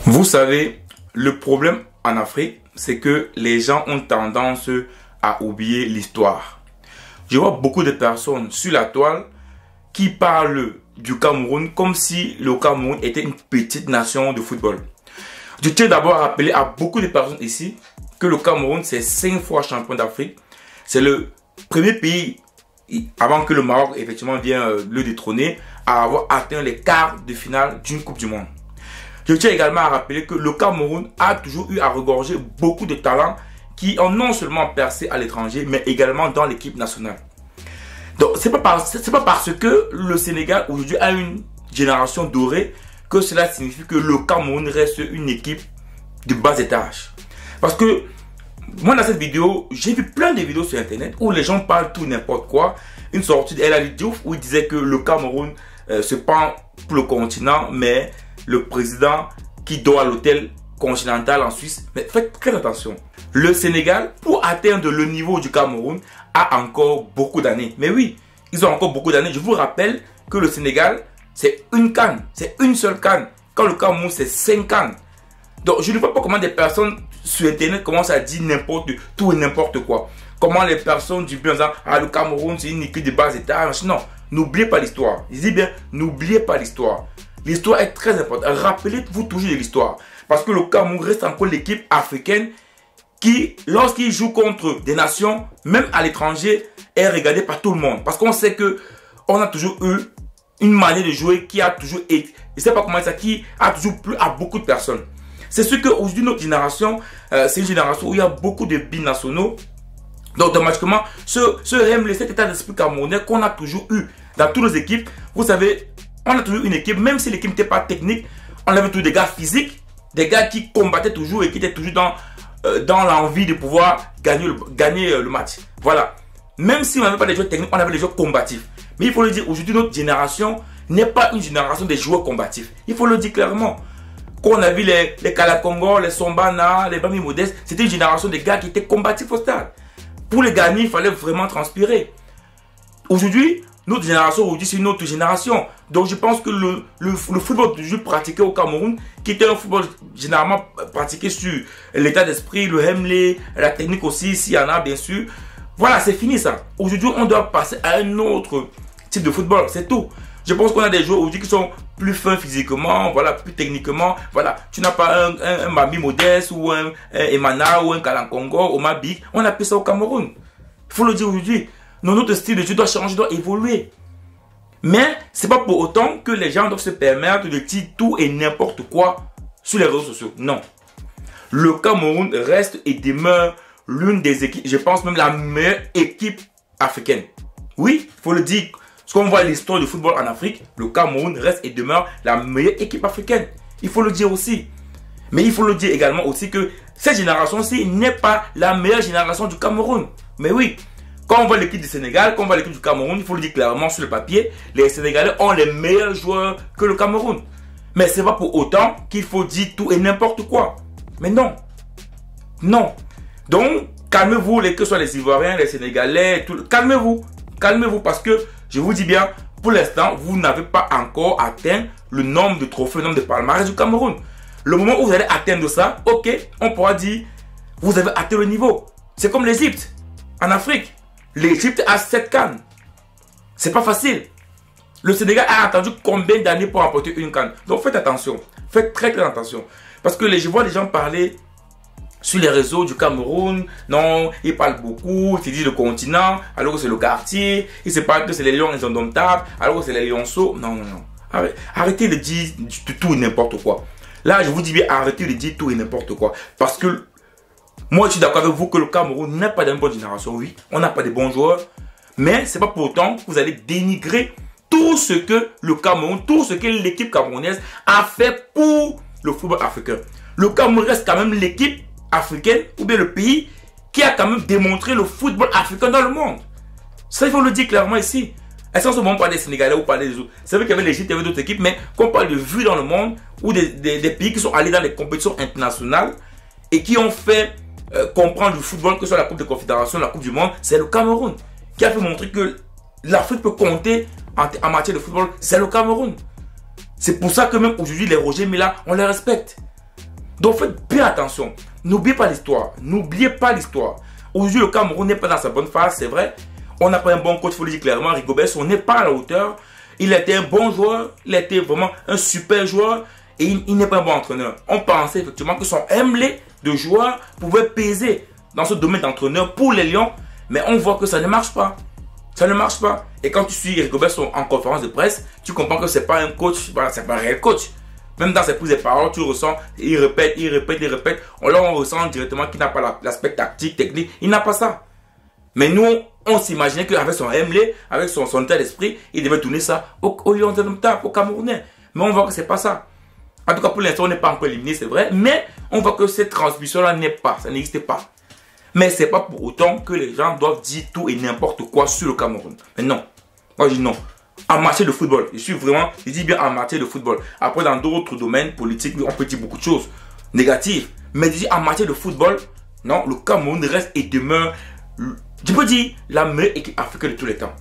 Vous savez, le problème en Afrique, c'est que les gens ont tendance à oublier l'histoire. Je vois beaucoup de personnes sur la toile qui parlent du Cameroun comme si le Cameroun était une petite nation de football. Je tiens d'abord à rappeler à beaucoup de personnes ici que le Cameroun, c'est 5 fois champion d'Afrique. C'est le premier pays, avant que le Maroc effectivement vienne le détrôner, à avoir atteint les quarts de finale d'une Coupe du Monde. Je tiens également à rappeler que le Cameroun a toujours eu à regorger beaucoup de talents qui ont non seulement percé à l'étranger, mais également dans l'équipe nationale. Donc, c'est pas parce que le Sénégal aujourd'hui a une génération dorée que cela signifie que le Cameroun reste une équipe de bas étage. Parce que moi, dans cette vidéo, j'ai vu plein de vidéos sur Internet où les gens parlent tout n'importe quoi. Une sortie d'El Ali Diouf où il disait que le Cameroun se prend pour le continent, mais le président qui dort à l'hôtel continental en Suisse. Mais faites très attention. Le Sénégal, pour atteindre le niveau du Cameroun, a encore beaucoup d'années. Mais oui, ils ont encore beaucoup d'années. Je vous rappelle que le Sénégal, c'est une CAN. C'est une seule CAN. Quand le Cameroun, c'est 5 CAN. Donc, je ne vois pas comment des personnes sur Internet commencent à dire tout et n'importe quoi. Comment les personnes du bien disant, ah, le Cameroun, c'est une équipe de bas étage. Non, n'oubliez pas l'histoire. Je dis bien, n'oubliez pas l'histoire. L'histoire est très importante. Rappelez-vous toujours de l'histoire. Parce que le Cameroun reste encore l'équipe africaine qui, lorsqu'il joue contre des nations, même à l'étranger, est regardée par tout le monde. Parce qu'on sait que on a toujours eu une manière de jouer qui a toujours été, je ne sais pas comment ça, qui a toujours plu à beaucoup de personnes. C'est sûr qu'aujourd'hui, notre génération, c'est une génération où il y a beaucoup de binationaux. Donc, automatiquement, cet état d'esprit camerounais qu'on a toujours eu dans toutes nos équipes, vous savez, on a toujours une équipe, même si l'équipe n'était pas technique, on avait toujours des gars physiques, des gars qui combattaient toujours et qui étaient toujours dans l'envie de pouvoir gagner le match. Voilà. Même si on n'avait pas des joueurs techniques, on avait des joueurs combatifs. Mais il faut le dire, aujourd'hui, notre génération n'est pas une génération des joueurs combatifs. Il faut le dire clairement. Quand on a vu les Kalakongo, les Sombana, les Bami Modestes, c'était une génération de gars qui étaient combatifs au stade. Pour les gagner, il fallait vraiment transpirer. Aujourd'hui, notre génération, aujourd'hui, c'est une autre génération. Donc, je pense que le football du pratiqué au Cameroun, qui était un football généralement pratiqué sur l'état d'esprit, le hemley, la technique aussi, s'il y en a, bien sûr. Voilà, c'est fini ça. Aujourd'hui, on doit passer à un autre type de football, c'est tout. Je pense qu'on a des joueurs aujourd'hui qui sont plus fins physiquement, voilà, plus techniquement. Voilà, tu n'as pas un Mami Modeste ou un Emana ou un Kalankongo, Omar Big. On a plus ça au Cameroun. Il faut le dire aujourd'hui. Notre style de jeu doit changer, doit évoluer. Mais ce n'est pas pour autant que les gens doivent se permettre de dire tout et n'importe quoi sur les réseaux sociaux. Non. Le Cameroun reste et demeure l'une des équipes, je pense même la meilleure équipe africaine. Oui, il faut le dire. Parce qu'on voit l'histoire du football en Afrique, le Cameroun reste et demeure la meilleure équipe africaine. Il faut le dire aussi. Mais il faut le dire également aussi que cette génération-ci n'est pas la meilleure génération du Cameroun. Mais oui. Quand on voit l'équipe du Sénégal, quand on voit l'équipe du Cameroun, il faut le dire clairement sur le papier, les Sénégalais ont les meilleurs joueurs que le Cameroun. Mais ce n'est pas pour autant qu'il faut dire tout et n'importe quoi. Mais non. Non. Donc, calmez-vous, que ce soit les Ivoiriens, les Sénégalais, calmez-vous. Calmez-vous parce que, je vous dis bien, pour l'instant, vous n'avez pas encore atteint le nombre de trophées, le nombre de palmarès du Cameroun. Le moment où vous allez atteindre ça, ok, on pourra dire, vous avez atteint le niveau. C'est comme l'Égypte, en Afrique. L'Égypte a 7 CAN. C'est pas facile. Le Sénégal a attendu combien d'années pour remporter une CAN? Donc faites attention. Faites très très attention. Parce que je vois les gens parler sur les réseaux du Cameroun. Non, ils parlent beaucoup. Ils disent le continent, alors que c'est le quartier. Ils se parlent que c'est les lions indomptables, alors que c'est les lionceaux. Non, non, non. Arrêtez de dire tout et n'importe quoi. Là, je vous dis bien, arrêtez de dire tout et n'importe quoi. Parce que moi, je suis d'accord avec vous que le Cameroun n'a pas d'une bonne génération. Oui, on n'a pas de bons joueurs. Mais ce n'est pas pour autant que vous allez dénigrer tout ce que le Cameroun, tout ce que l'équipe camerounaise a fait pour le football africain. Le Cameroun reste quand même l'équipe africaine ou bien le pays qui a quand même démontré le football africain dans le monde. Ça, il faut le dire clairement ici. Est-ce qu'on ne parle des Sénégalais ou pas des autres? C'est vrai qu'il y avait l'Égypte, il y avait d'autres équipes, mais qu'on parle de vue dans le monde ou des pays qui sont allés dans les compétitions internationales et qui ont fait comprendre le football, que ce soit la Coupe de Confédération, la Coupe du Monde, c'est le Cameroun qui a fait montrer que l'Afrique peut compter en matière de football, c'est le Cameroun. C'est pour ça que même aujourd'hui, les Roger Mila, on les respecte. Donc faites bien attention. N'oubliez pas l'histoire. N'oubliez pas l'histoire. Aujourd'hui, le Cameroun n'est pas dans sa bonne phase, c'est vrai. On n'a pas un bon coach, il faut le dire clairement. Rigobert Song n'est pas à la hauteur. Il a été un bon joueur. Il a été vraiment un super joueur. Et il n'est pas un bon entraîneur. On pensait effectivement que son emblée de joueur pouvait peser dans ce domaine d'entraîneur pour les Lions. Mais on voit que ça ne marche pas. Ça ne marche pas. Et quand tu suis Rigobert Song en conférence de presse, tu comprends que ce n'est pas un coach. Voilà, c'est pas un réel coach. Même dans ses prises de parole, tu le ressens, il répète. Là, on ressent directement qu'il n'a pas l'aspect tactique, technique. Il n'a pas ça. Mais nous, on s'imaginait qu'avec son emblée, avec son état d'esprit, il devait tourner ça au Lions d'Indomptable, au Camerounais. Mais on voit que ce n'est pas ça. En tout cas, pour l'instant, on n'est pas encore éliminé, c'est vrai. Mais on voit que cette transmission-là n'est pas, ça n'existe pas. Mais ce n'est pas pour autant que les gens doivent dire tout et n'importe quoi sur le Cameroun. Mais non. Moi, je dis non. En matière de football, je dis bien en matière de football. Après, dans d'autres domaines politiques, on peut dire beaucoup de choses négatives. Mais je dis en matière de football, non, le Cameroun reste et demeure, je peux dire, la meilleure équipe africaine de tous les temps.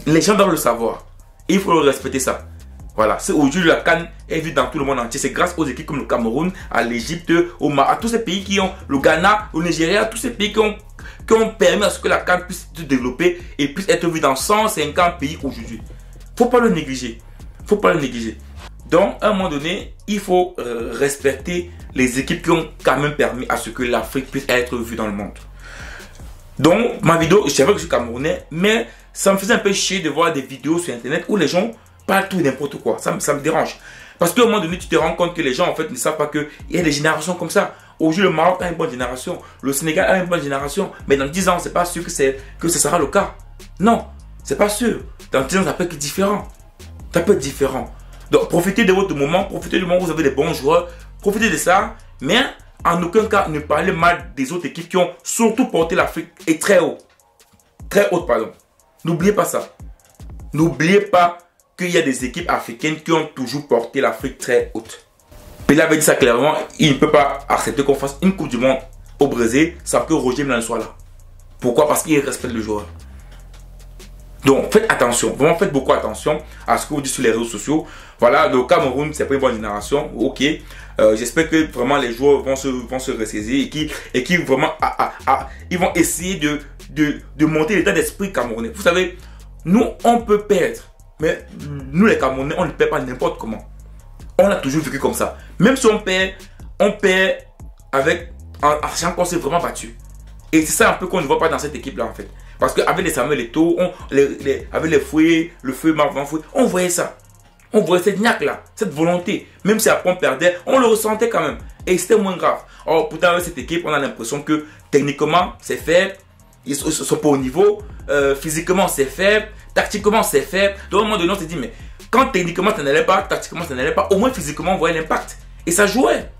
Les gens doivent le savoir. Et il faut le respecter ça. Voilà, c'est aujourd'hui la CAN est vue dans tout le monde entier. C'est grâce aux équipes comme le Cameroun, à l'Égypte, à tous ces pays qui ont, le Ghana, au Nigeria, tous ces pays qui ont permis à ce que la CAN puisse se développer et puisse être vue dans 150 pays aujourd'hui. Faut pas le négliger. Faut pas le négliger. Donc, à un moment donné, il faut respecter les équipes qui ont quand même permis à ce que l'Afrique puisse être vue dans le monde. Donc, ma vidéo, je savais que je suis Camerounais, mais ça me faisait un peu chier de voir des vidéos sur Internet où les gens parlent tout et n'importe quoi. Ça me dérange. Parce qu'à un moment donné, tu te rends compte que les gens, en fait, ne savent pas qu'il y a des générations comme ça. Aujourd'hui, le Maroc a une bonne génération. Le Sénégal a une bonne génération. Mais dans 10 ans, c'est pas sûr que ce sera le cas. Non, c'est pas sûr. Dans 10 ans, ça peut être différent. Ça peut être différent. Donc, profitez de votre moment. Profitez du moment où vous avez des bons joueurs. Profitez de ça. Mais en aucun cas, ne parlez mal des autres équipes qui ont surtout porté l'Afrique et très haut. Très haute, pardon. N'oubliez pas ça. N'oubliez pas qu'il y a des équipes africaines qui ont toujours porté l'Afrique très haute. Pelé avait dit ça clairement. Il ne peut pas accepter qu'on fasse une Coupe du Monde au Brésil sans que Roger Milla soit là. Pourquoi? Parce qu'il respecte le joueur. Donc, faites attention. Vraiment, faites beaucoup attention à ce que vous dites sur les réseaux sociaux. Voilà, le Cameroun, c'est pas une bonne génération. Ok. J'espère que vraiment les joueurs vont se ressaisir et qui vraiment ils vont essayer de monter l'état d'esprit camerounais. Vous savez, nous, on peut perdre. Mais nous, les Camerounais, on ne perd pas n'importe comment. On a toujours vécu comme ça. Même si on perd en sachant qu'on s'est vraiment battu. Et c'est ça un peu qu'on ne voit pas dans cette équipe-là, en fait. Parce qu'avec les Samuel Eto'o, avec les Fouets, le feu Marvin Fouet, on voyait ça. On voyait cette niaque-là, cette volonté. Même si après on perdait, on le ressentait quand même. Et c'était moins grave. Or, pourtant, avec cette équipe, on a l'impression que techniquement, c'est faible. Ils ne sont pas au niveau. Physiquement, c'est faible. Tactiquement, c'est faible. Donc, à un moment donné, on s'est dit, mais quand techniquement, ça n'allait pas, tactiquement, ça n'allait pas, au moins physiquement, on voyait l'impact. Et ça jouait.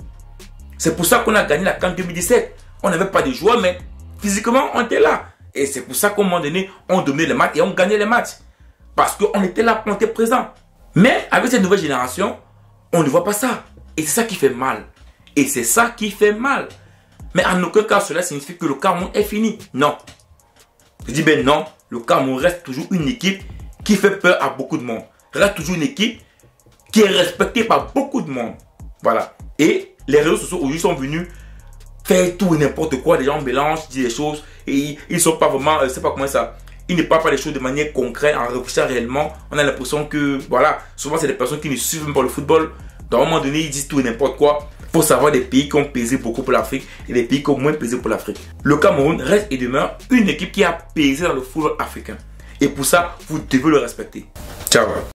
C'est pour ça qu'on a gagné la CAN 2017. On n'avait pas de joueurs, mais physiquement, on était là. Et c'est pour ça qu'à un moment donné, on dominait les matchs et on gagnait les matchs. Parce qu'on était là, on était présent. Mais avec cette nouvelle génération, on ne voit pas ça. Et c'est ça qui fait mal. Et c'est ça qui fait mal. Mais en aucun cas, cela signifie que le Cameroun est fini. Non. Je dis ben non, le Cameroun reste toujours une équipe qui fait peur à beaucoup de monde. Reste toujours une équipe qui est respectée par beaucoup de monde. Voilà. Et les réseaux sociaux aujourd'hui sont venus faire tout et n'importe quoi. Les gens mélangent, disent des choses et ils ne sont pas vraiment, je ne sais pas comment ça. Ils ne parlent pas des choses de manière concrète, en réfléchissant réellement. On a l'impression que, voilà, souvent c'est des personnes qui ne suivent même pas le football. Dans un moment donné, ils disent tout et n'importe quoi. Il faut savoir des pays qui ont pesé beaucoup pour l'Afrique et des pays qui ont moins pesé pour l'Afrique. Le Cameroun reste et demeure une équipe qui a pesé dans le football africain. Et pour ça, vous devez le respecter. Ciao.